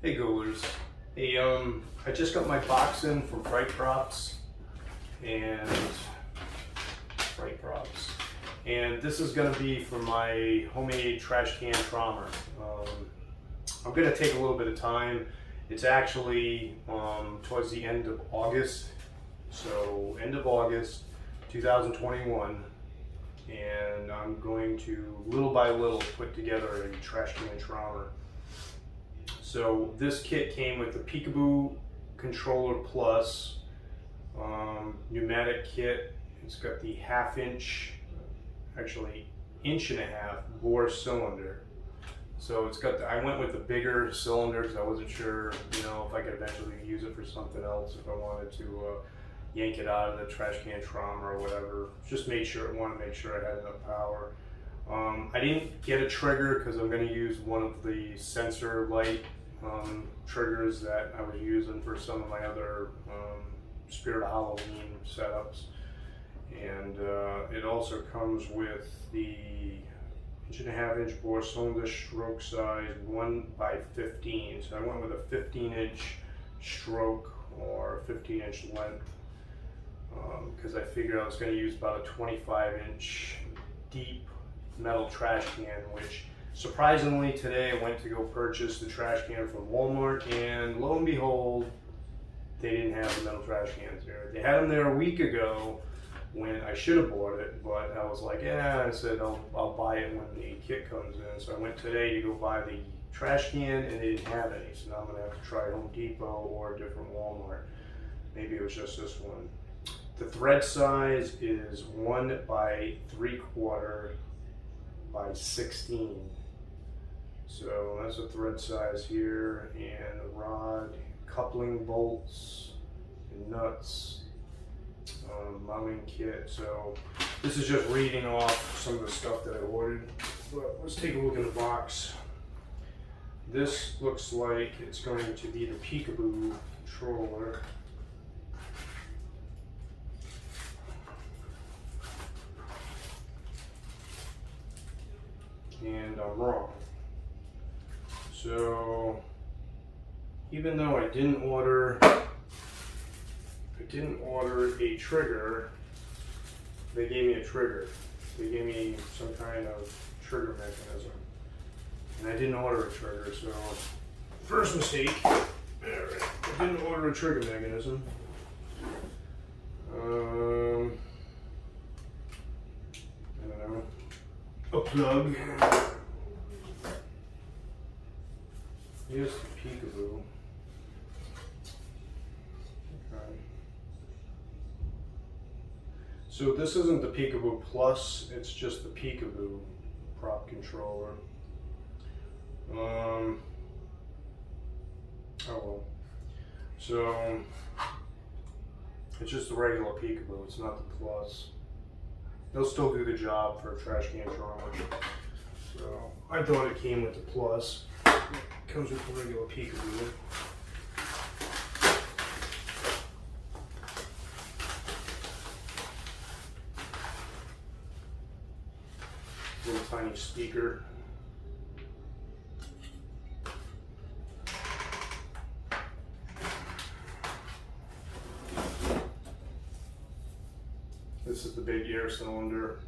Hey Goolers. Hey, I just got my box in from Fright Props and this is gonna be for my homemade trash can trommer. I'm gonna take a little bit of time. It's actually towards the end of August, so end of August 2021, and I'm going to little by little put together a trash can trommer. So this kit came with the Peekaboo Controller Plus pneumatic kit. It's got the 1/2 inch, actually 1.5 inch bore cylinder. So it's got I went with the bigger cylinder because I wasn't sure, if I could eventually use it for something else if I wanted to yank it out of the trash can trommer or whatever. Just want to make sure I had enough power. I didn't get a trigger because I'm going to use one of the sensor light triggers that I was using for some of my other Spirit of Halloween setups. And it also comes with the 1.5 inch bore cylinder, stroke size 1x15. So I went with a 15-inch stroke or 15-inch length because I figured I was going to use about a 25-inch deep metal trash can, which surprisingly today I went to go purchase the trash can from Walmart, and lo and behold, they didn't have the metal trash cans there. They had them there a week ago when I should have bought it, but I was like, I said I'll buy it when the kit comes in. So I went today to go buy the trash can and they didn't have any. So now I'm gonna have to try Home Depot or a different Walmart. Maybe it was just this one. The thread size is 1 by 3/4 by 16. So that's a thread size here, and the rod, coupling bolts, and nuts, mounting kit. So this is just reading off some of the stuff that I ordered. But let's take a look in the box. This looks like it's going to be the Peekaboo controller. And I'm wrong. So even though I didn't order a trigger, they gave me a trigger. They gave me some kind of trigger mechanism. And I didn't order a trigger, so first mistake. Alright, I didn't order a trigger mechanism. I don't know. A plug. Here's the Peekaboo. Okay. So this isn't the Peekaboo Plus, it's just the Peekaboo prop controller. Oh well. So it's just the regular Peekaboo, it's not the Plus. They'll still do the job for a trash can trommer. So I thought it came with the Plus. It comes with the regular Peekaboo. Little tiny speaker. This is the big air cylinder.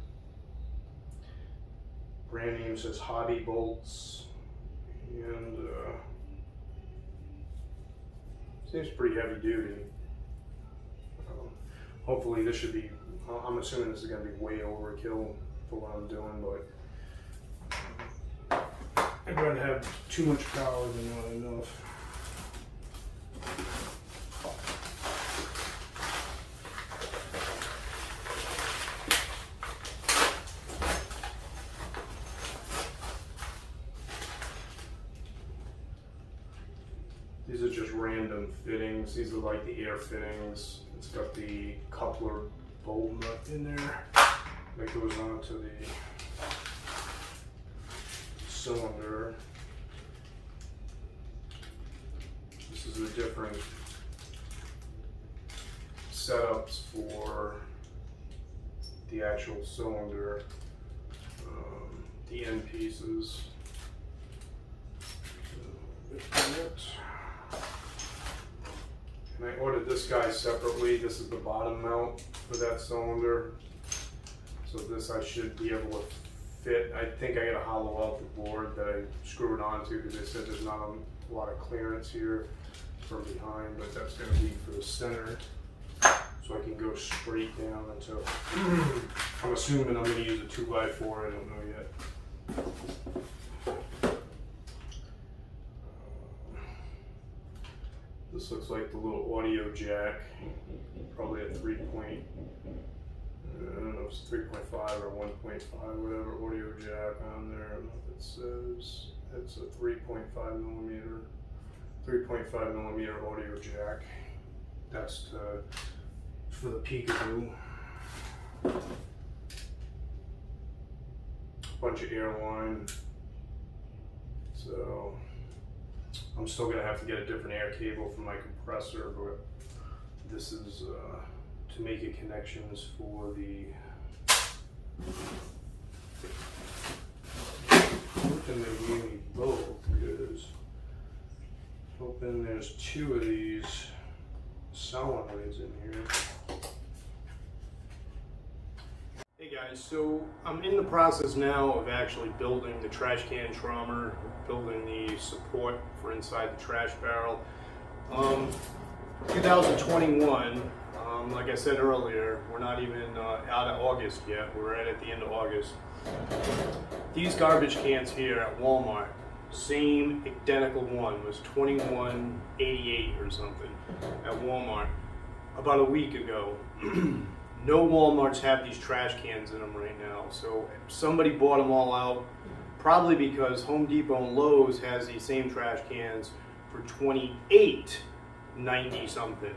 Brand name says Hobby Bolts, and seems pretty heavy duty. Hopefully this should be, I'm assuming this is going to be way overkill for what I'm doing, but I'd rather have too much power than not enough. These are just random fittings. These are like the air fittings. It's got the coupler bolt nut in there that goes onto the cylinder. This is the different setups for the actual cylinder, the end pieces. And I ordered this guy separately. This is the bottom mount for that cylinder. So this I should be able to fit. I think I gotta hollow out the board that I screw it onto because they said there's not a lot of clearance here from behind, but that's gonna be for the center. So I can go straight down until, I'm assuming I'm gonna use a 2x4, I don't know yet. This looks like the little audio jack, probably a 3 point, I don't know if it's 3.5 or 1.5, whatever audio jack on there. I don't know if it says it's a 3.5 millimeter audio jack. That's for the Peekaboo. Bunch of airline. So I'm still gonna have to get a different air cable for my compressor, but this is to make it connections for the. Hoping they gave me both because hoping there's 2 of these solenoids in here. Hey guys, so I'm in the process now of actually building the trash can trommer, building the support for inside the trash barrel. 2021, like I said earlier, we're not even out of August yet. We're right at the end of August. These garbage cans here at Walmart, same identical one, was $21.88 or something at Walmart about a week ago. No Walmarts have these trash cans in them right now, so somebody bought them all out, probably because Home Depot and Lowe's has these same trash cans for $28.90 something.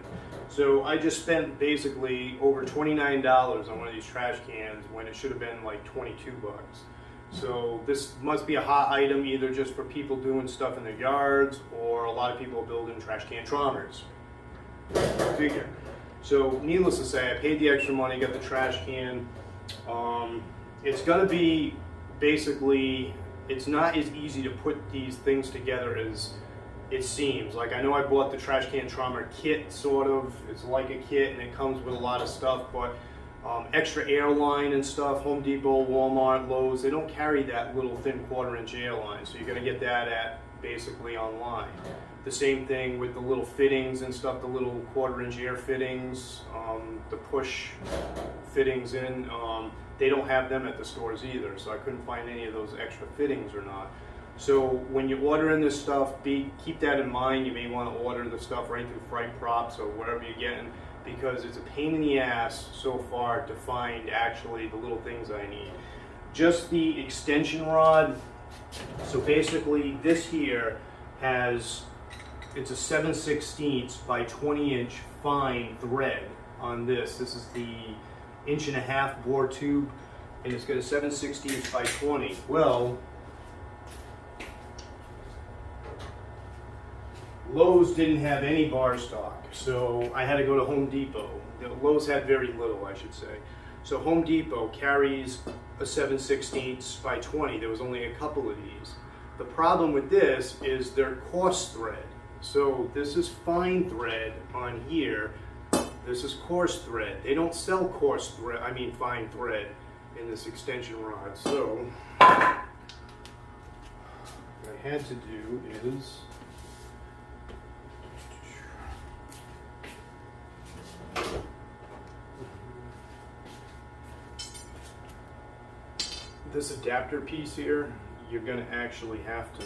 So I just spent basically over $29 on one of these trash cans when it should have been like 22 bucks. So this must be a hot item either just for people doing stuff in their yards or a lot of people building trash can trommers. Figure. So needless to say, I paid the extra money, got the trash can. It's gonna be basically, it's not as easy to put these things together as it seems. Like I know I bought the trash can trommer kit, sort of. It's like a kit and it comes with a lot of stuff, but extra airline and stuff, Home Depot, Walmart, Lowe's, they don't carry that little thin 1/4-inch airline. So you're gonna get that at basically online. The same thing with the little fittings and stuff, the little 1/4-inch air fittings, the push fittings in. They don't have them at the stores either, so I couldn't find any of those extra fittings or not. So when you're ordering this stuff, keep that in mind. You may want to order the stuff right through Fright Props or wherever you're getting, because it's a pain in the ass so far to find actually the little things I need. Just the extension rod. So basically this here has, it's a 7/16 by 20-inch fine thread on this. This is the 1.5-inch bore tube, and it's got a 7/16 by 20. Well, Lowe's didn't have any bar stock, so I had to go to Home Depot. Lowe's had very little, I should say. So Home Depot carries a 7/16 by 20. There was only a couple of these. The problem with this is they're coarse thread. So this is fine thread on here. This is coarse thread. They don't sell coarse thread, fine thread in this extension rod. So what I had to do is this adapter piece here, you're going to actually have to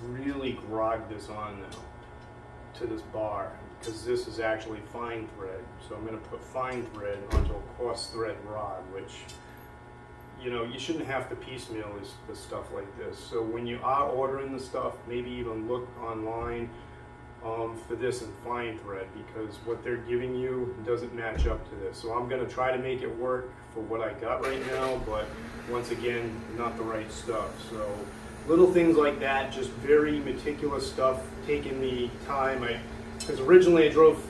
really grog this on now to this bar, because this is actually fine thread. So I'm going to put fine thread onto a coarse thread rod, which, you know, you shouldn't have to piecemeal this stuff like this. So when you are ordering the stuff, maybe even look online for this in fine thread, because what they're giving you doesn't match up to this. So I'm going to try to make it work for what I got right now, but once again, not the right stuff. So little things like that, just very meticulous stuff, taking the time. Because originally I drove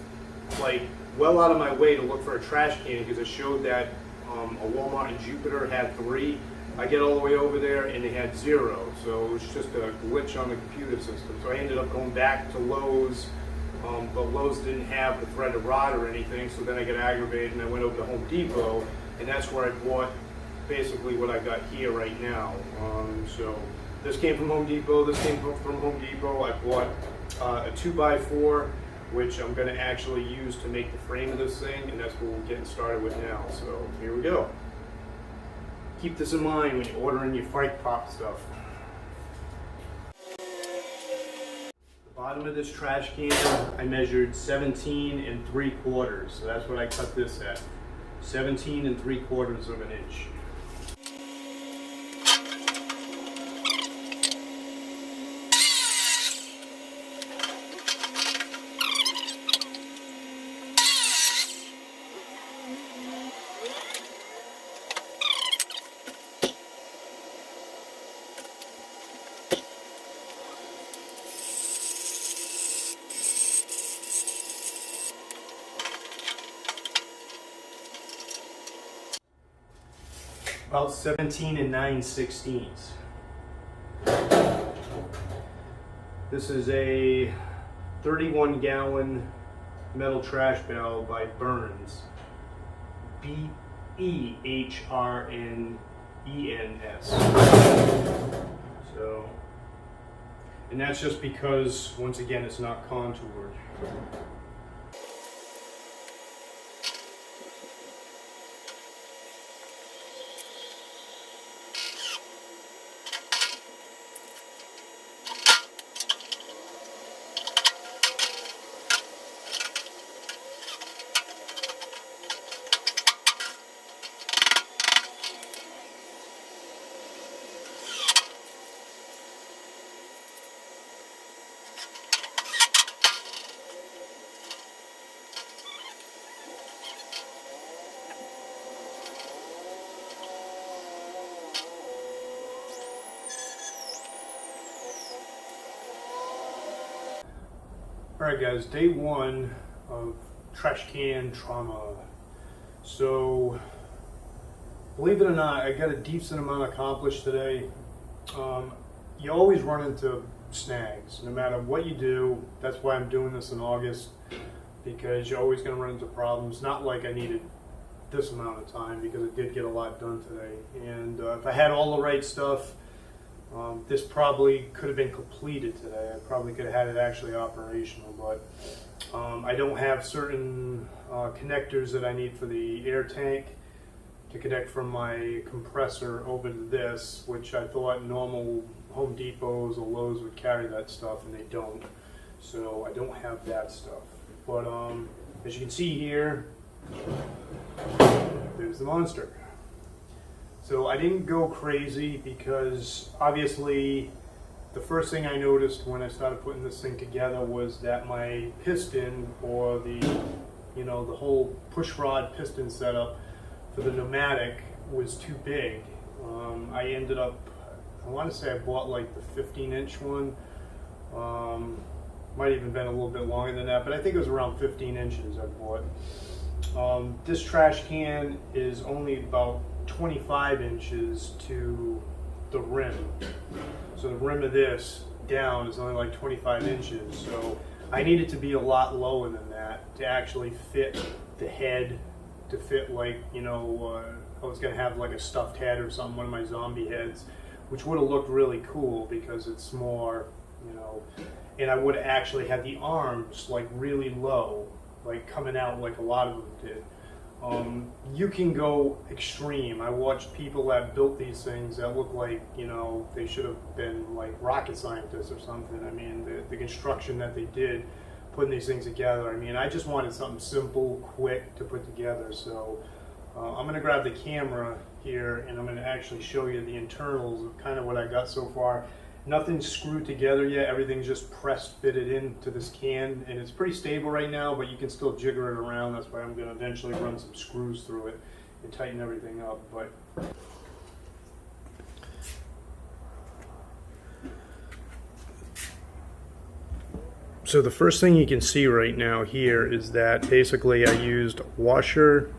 like well out of my way to look for a trash can because it showed that a Walmart in Jupiter had 3. I get all the way over there and they had 0, so it was just a glitch on the computer system. So I ended up going back to Lowe's, but Lowe's didn't have the threaded rod or anything, so then I got aggravated and I went over to Home Depot, and that's where I bought basically what I got here right now. So this came from Home Depot, this came from Home Depot. I bought a 2x4, which I'm going to actually use to make the frame of this thing, and that's what we're getting started with now. So here we go. Keep this in mind when you're ordering your fight pop stuff. The bottom of this trash can, I measured 17 3/4, so that's what I cut this at. 17 3/4 of an inch. About 17 9/16. This is a 31-gallon metal trash barrel by Burns. BEHRNENS. So, and that's just because, once again, it's not contoured. Alright guys, day 1 of trash can trauma. So, believe it or not, I got a decent amount accomplished today. You always run into snags, no matter what you do. That's why I'm doing this in August, because you're always going to run into problems. Not like I needed this amount of time, because I did get a lot done today. And if I had all the right stuff, this probably could have been completed today. I probably could have had it actually operational, but I don't have certain connectors that I need for the air tank to connect from my compressor over to this, which I thought normal Home Depots or Lowe's would carry that stuff, and they don't. So I don't have that stuff. But as you can see here, there's the monster. So I didn't go crazy, because obviously the first thing I noticed when I started putting this thing together was that my piston, or the whole push rod piston setup for the pneumatic, was too big. I ended up, I want to say I bought like the 15-inch one. Might even been a little bit longer than that, but I think it was around 15 inches I bought. This trash can is only about 25 inches to the rim. So the rim of this down is only like 25 inches. So I need it to be a lot lower than that to actually fit the head, to fit like, I was gonna have like a stuffed head or something, one of my zombie heads, which would have looked really cool because it's more, and I would have actually had the arms like really low, like coming out like a lot of them did. You can go extreme. I watched people that built these things that look like, they should have been like rocket scientists or something. I mean, the construction that they did, putting these things together. I mean, I just wanted something simple, quick to put together. So I'm going to grab the camera here, and I'm going to actually show you the internals of kind of what I got so far. Nothing's screwed together yet. Everything's just pressed fitted into this can, and it's pretty stable right now, but you can still jigger it around. That's why I'm going to eventually run some screws through it and tighten everything up. But so the first thing you can see right now here is that basically I used washer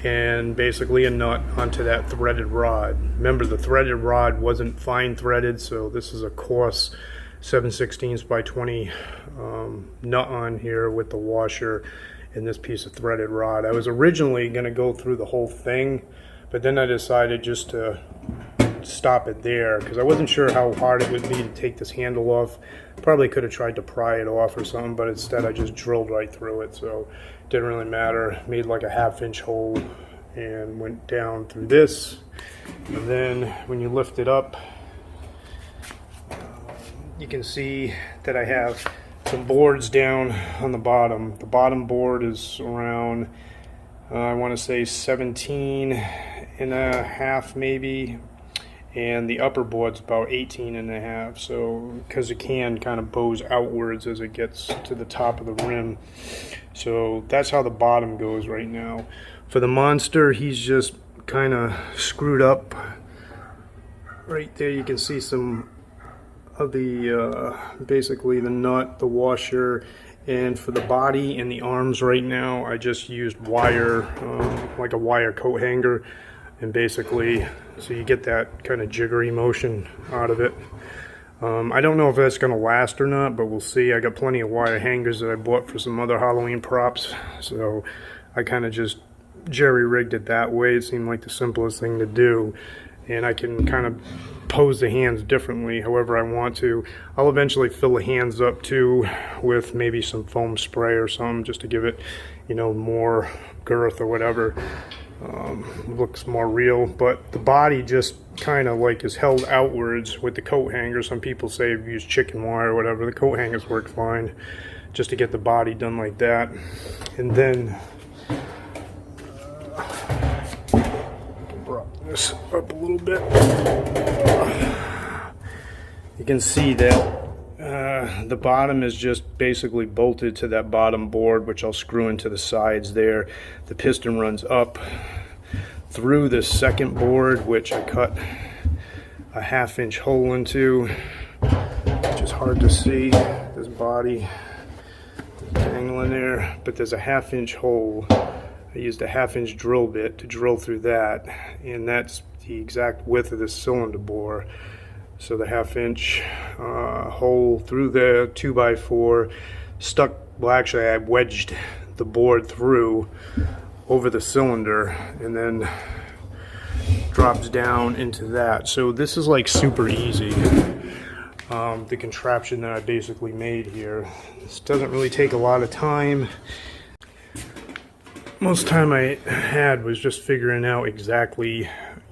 and basically a nut onto that threaded rod. Remember, the threaded rod wasn't fine threaded, so this is a coarse 7/16 by 20 nut on here with the washer and this piece of threaded rod. I was originally going to go through the whole thing, but then I decided just to stop it there because I wasn't sure how hard it would be to take this handle off. Probably could have tried to pry it off or something, but instead I just drilled right through it, so it didn't really matter. Made like a 1/2 inch hole and went down through this, and then when you lift it up, you can see that I have some boards down on the bottom. The bottom board is around I want to say 17.5 maybe, and the upper board's about 18.5, so because it can kind of bows outwards as it gets to the top of the rim. So that's how the bottom goes right now. For the Monster, he's just kind of screwed up. Right there you can see some of the basically the nut, the washer, and for the body and the arms right now I just used wire, like a wire coat hanger, and basically so you get that kind of jiggery motion out of it. I don't know if that's going to last or not, but we'll see. I got plenty of wire hangers that I bought for some other Halloween props, so I kind of just jerry-rigged it that way. It seemed like the simplest thing to do, and I can kind of pose the hands differently however I want to. I'll eventually fill the hands up too with maybe some foam spray or something just to give it, you know, more girth or whatever. Looks more real, but the body just kind of like is held outwards with the coat hanger. Some people say use chicken wire or whatever. The coat hangers work fine just to get the body done like that. And then this up a little bit. You can see that the bottom is just basically bolted to that bottom board, which I'll screw into the sides there. The piston runs up through this second board, which I cut a 1/2 inch hole into, which is hard to see. This body dangling there, but there's a 1/2 inch hole. I used a 1/2 inch drill bit to drill through that, and that's the exact width of this cylinder bore. So the 1/2 inch hole through the 2x4 stuck, well actually I wedged the board through over the cylinder and then drops down into that. So this is like super easy. The contraption that I basically made here. This doesn't really take a lot of time. Most time I had was just figuring out exactly,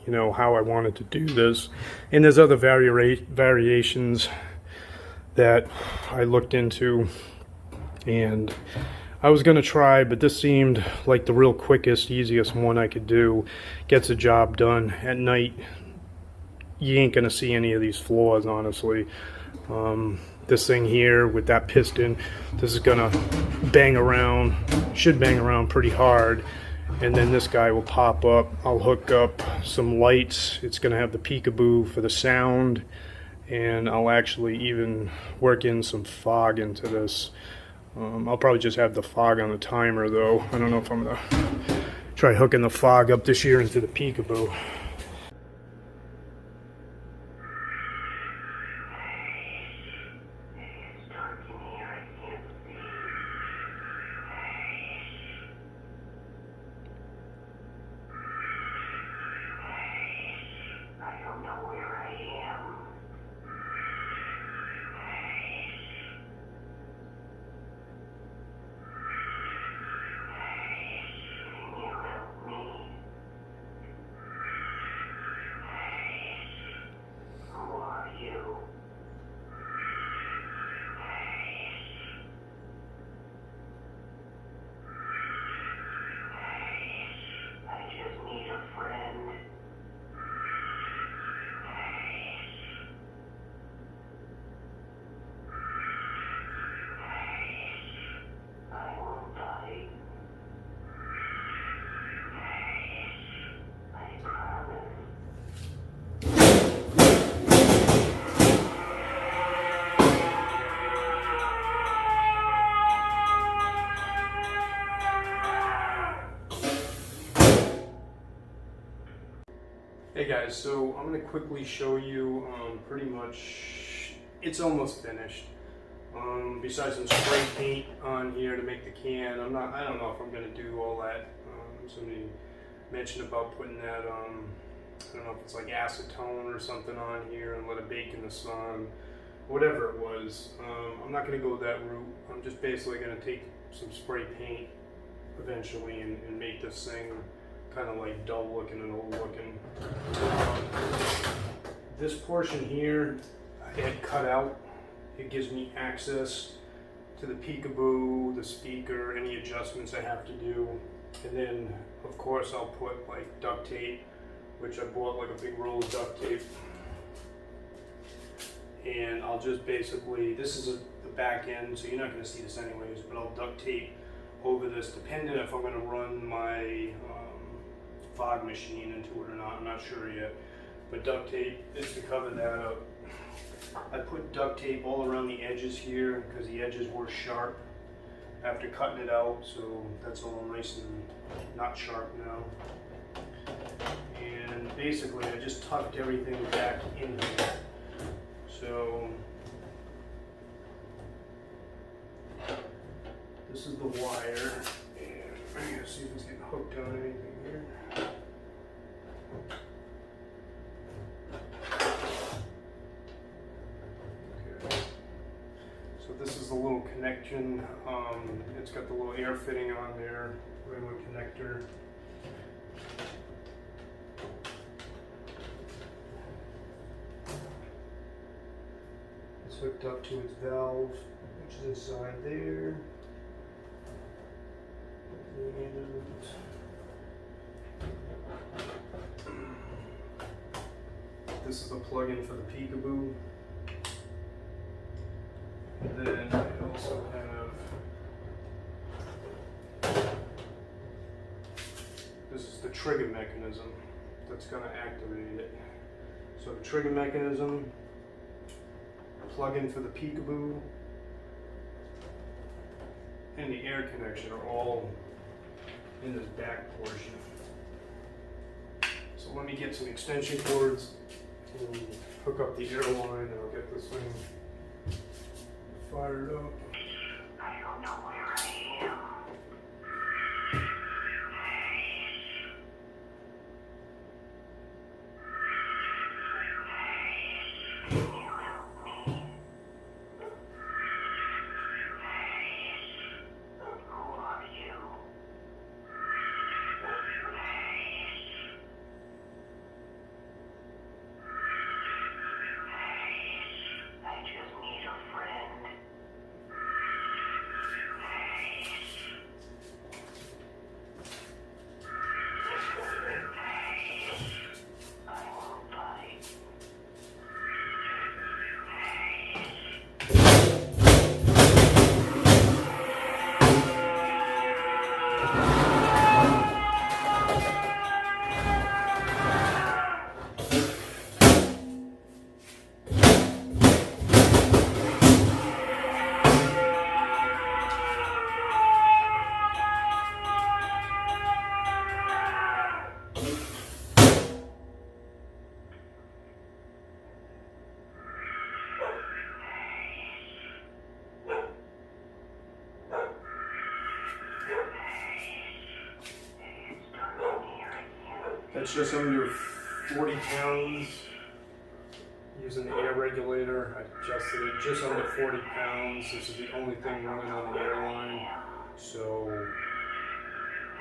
you know, how I wanted to do this. And there's other variations that I looked into and I was gonna try, but this seemed like the real quickest, easiest one I could do. Gets the job done. At night, you ain't gonna see any of these flaws, honestly. This thing here with that piston, this is gonna bang around, should bang around pretty hard, and then this guy will pop up. I'll hook up some lights. It's gonna have the peekaboo for the sound, and I'll actually even work in some fog into this. I'll probably just have the fog on the timer though. I don't know if I'm gonna try hooking the fog up this year into the peekaboo. Hey guys, so I'm going to quickly show you pretty much, it's almost finished. Besides some spray paint on here to make the can, I don't know if I'm going to do all that. Somebody mentioned about putting that, I don't know if it's like acetone or something on here and let it bake in the sun, whatever it was. I'm not going to go that route. I'm just basically going to take some spray paint eventually and make this thing kind of like dull looking and old looking. This portion here I had cut out. It gives me access to the peekaboo, the speaker, any adjustments I have to do. And then of course I'll put like duct tape, which I bought like a big roll of duct tape. And I'll just basically, this is the back end, so you're not going to see this anyways, but I'll duct tape over this depending if I'm going to run my fog machine into it or not. I'm not sure yet, but duct tape is to cover that up. I put duct tape all around the edges here because the edges were sharp after cutting it out, so that's all nice and not sharp now. And basically I just tucked everything back in here. So this is the wire, and I'm gonna see if it's getting hooked on anything here. Okay. So this is the little connection. It's got the little air fitting on there, regular connector. It's hooked up to its valve, which is inside there. And this is a plug-in for the peekaboo. And then I also have, this is the trigger mechanism that's going to activate it. So the trigger mechanism, plug-in for the peekaboo, and the air connection are all in this back portion. So let me get some extension cords and hook up the air line, and I'll get this thing fired up. I don't know where I am. Can you help me? Who are you? I just need a friend. I won't fight. That's just under 40 pounds. Using the air regulator, I adjusted it just under 40 pounds. This is the only thing running on the airline. So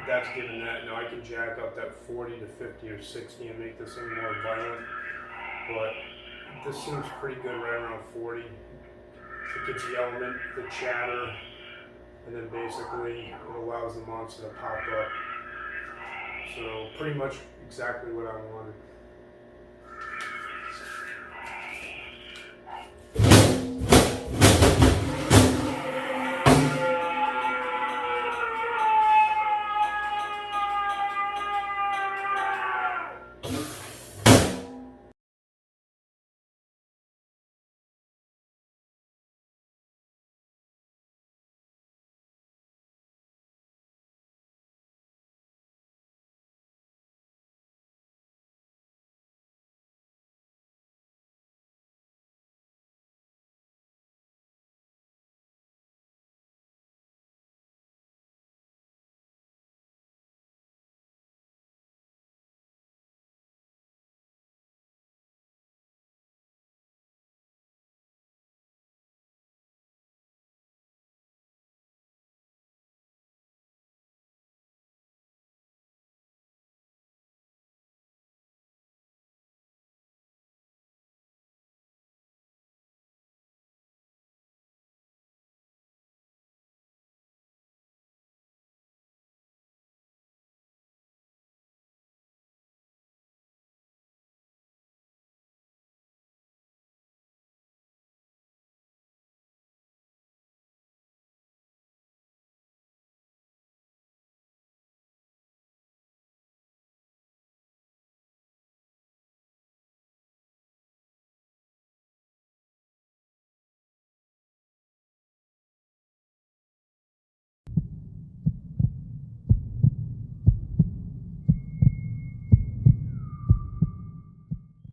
that's given that. Now I can jack up that 40 to 50 or 60 and make this thing more violent. But this seems pretty good right around 40. It gets the element, the chatter, and then basically it allows the monster to pop up. So pretty much exactly what I wanted.